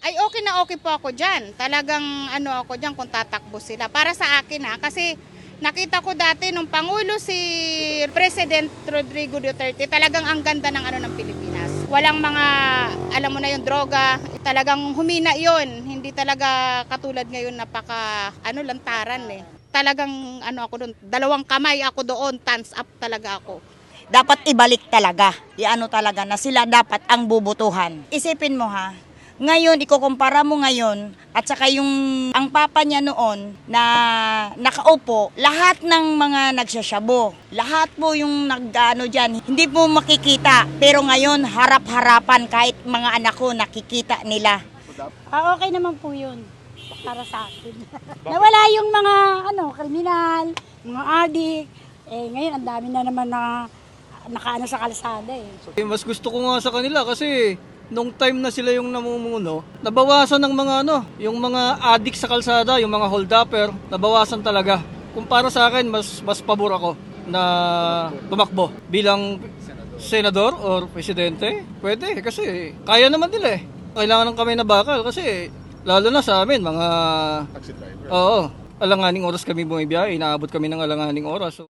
Ay okay na okay po ako dyan. Talagang ako dyan kung tatakbo sila. Para sa akin kasi nakita ko dati nung Pangulo si President Rodrigo Duterte, talagang ang ganda ng ng Pilipinas. Walang mga, alam mo na yung droga, talagang humina yon. Hindi talaga katulad ngayon lantaran eh. Talagang ako doon, dalawang kamay ako doon, thumbs up talaga ako. Dapat ibalik talaga. Talaga na sila dapat ang bubutuhan. Isipin mo ngayon, ikukumpara mo ngayon at saka ang papa niya noon na nakaupo, lahat ng mga nagsasyabo, lahat po yung dyan, hindi po makikita. Pero ngayon, harap-harapan kahit mga anak ko nakikita nila. Okay naman po yun para sa akin. Nawala yung mga kriminal, mga adik. Ngayon, ang dami na naman na nakaano sa kalsada Mas gusto ko nga sa kanila kasi nung time na sila yung namumuno, nabawasan ng mga yung mga addict sa kalsada, yung mga hold-upper, nabawasan talaga. Kung para sa akin, mas pabor ako na tumakbo bilang senador or presidente. Pwede kasi kaya naman nila Kailangan ng kamay na bakal kasi lalo na sa amin, mga alanganing oras kami bumibiyahe, inaabot kami ng alanganing oras.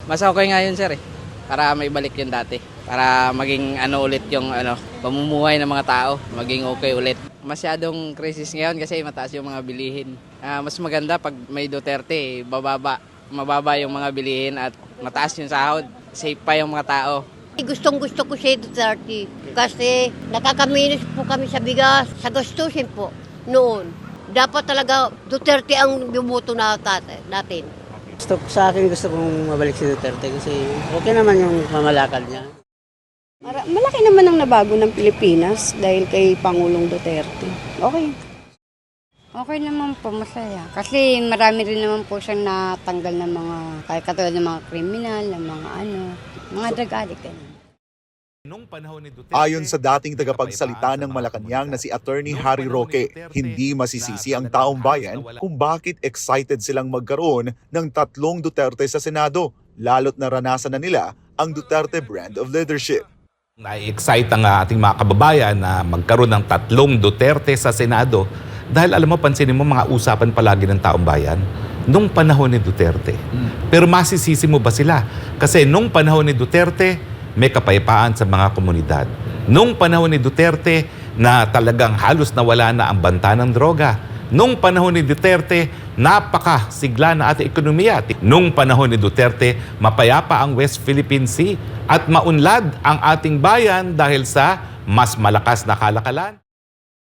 Mas okay nga yun, sir, para may balik yung dati. Para maging ulit yung pamumuhay ng mga tao, maging okay ulit. Masyadong crisis ngayon kasi mataas yung mga bilihin. Mas maganda pag may Duterte, mababa yung mga bilihin at mataas yung sahod. Safe pa yung mga tao. Gustong-gusto ko si Duterte kasi nakakaminos po kami sa bigas, sa gastusin po noon. Dapat talaga Duterte ang bumuto natin. Sa akin gusto kong mabalik si Duterte kasi okay naman yung mamalakad niya. Malaki naman ang nabago ng Pilipinas dahil kay Pangulong Duterte. Okay. Okay naman po, masaya. Kasi marami rin naman po siyang natanggal ng mga, katulad ng mga kriminal, ng mga drug addict. Ayon sa dating tagapagsalita ng Malacanang na si Attorney Harry Roque, hindi masisisi ang taong bayan kung bakit excited silang magkaroon ng 3 Duterte sa Senado, lalo't naranasan na nila ang Duterte brand of leadership. Na-excite ang ating mga kababayan na magkaroon ng 3 Duterte sa Senado dahil alam mo, pansinin mo mga usapan palagi ng taong bayan nung panahon ni Duterte. Pero masisisi mo ba sila? Kasi nung panahon ni Duterte, may kapayapaan sa mga komunidad. Nung panahon ni Duterte, na talagang halos nawala na ang banta ng droga. Nung panahon ni Duterte, napakasigla na ating ekonomiya. Nung panahon ni Duterte, mapayapa ang West Philippine Sea at maunlad ang ating bayan dahil sa mas malakas na kalakalan.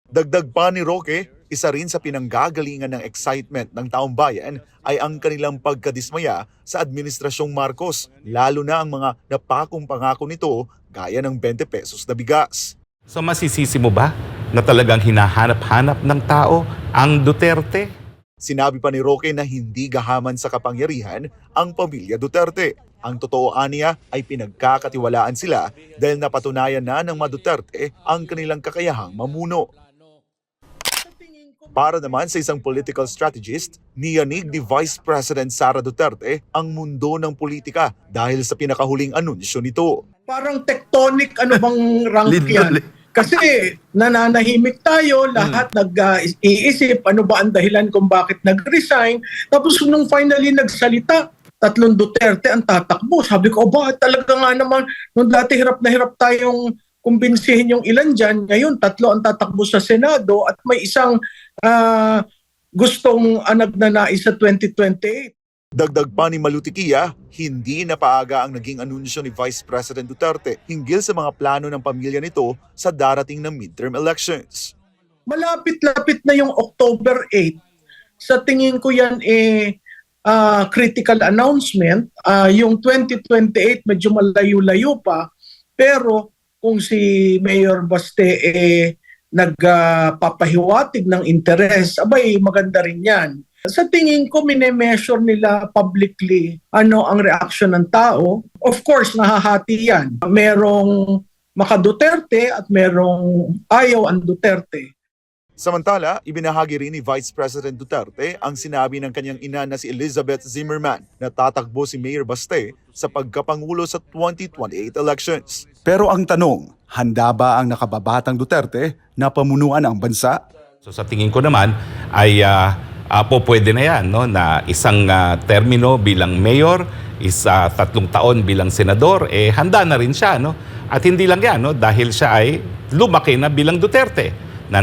Dagdag pa ni Roque, isa rin sa pinanggagalingan ng excitement ng taong bayan ay ang kanilang pagkadismaya sa Administrasyong Marcos, lalo na ang mga napakong pangako nito gaya ng 20 pesos na bigas. So masisisi mo ba na talagang hinahanap-hanap ng tao ang Duterte? Sinabi pa ni Roque na hindi gahaman sa kapangyarihan ang pamilya Duterte. Ang totoo aniya ay pinagkakatiwalaan sila dahil napatunayan na ng mga Duterte ang kanilang kakayahang mamuno. Para naman sa isang political strategist, niyanig ni Vice President Sara Duterte ang mundo ng politika dahil sa pinakahuling anunsyo nito. Parang tectonic bang rank yan? Kasi nananahimik tayo, lahat nag-iisip ano ba ang dahilan kung bakit nag-resign. Tapos nung finally nagsalita, 3 Duterte ang tatakbo. Sabi ko, bakit talaga nga naman, nung dati hirap na hirap tayong kumbinsihin yung ilan dyan, ngayon 3 ang tatakbo sa Senado at may isang gustong nagnanais sa 2028. Dagdag pa ni Malutikia, hindi na paaga ang naging anunsyo ni Vice President Duterte hinggil sa mga plano ng pamilya nito sa darating na midterm elections. Malapit-lapit na yung October 8. Sa tingin ko yan critical announcement. Yung 2028 medyo malayo-layo pa. Pero kung si Mayor Baste nagpapahiwatig ng interes, abay maganda rin yan. Sa tingin ko, minemeasure nila publicly ano ang reaction ng tao. Of course, nahahati yan. Merong maka-Duterte at merong ayaw ang Duterte. Samantala, ibinahagi rin ni Vice President Duterte ang sinabi ng kanyang ina na si Elizabeth Zimmerman na tatakbo si Mayor Baste sa pagkapangulo sa 2028 elections. Pero ang tanong, handa ba ang nakababatang Duterte na pamunuan ang bansa? So sa tingin ko naman ay pwede na yan, no, na isang termino bilang mayor, 3 taon bilang senador, handa na rin siya, no? At hindi lang yan, no, dahil siya ay lumaki na bilang Duterte, na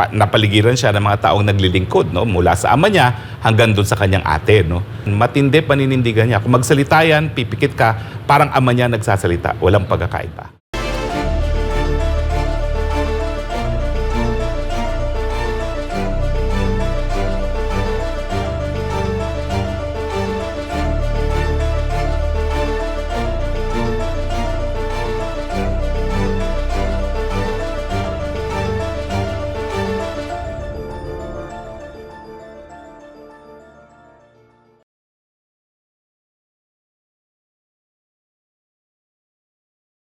napaligiran siya ng mga taong naglilingkod, no, mula sa ama niya hanggang doon sa kanyang ate, no. Matindi paninindigan niya. Kung magsalita yan, pipikit ka, parang ama niya nagsasalita, walang pagkakaiba.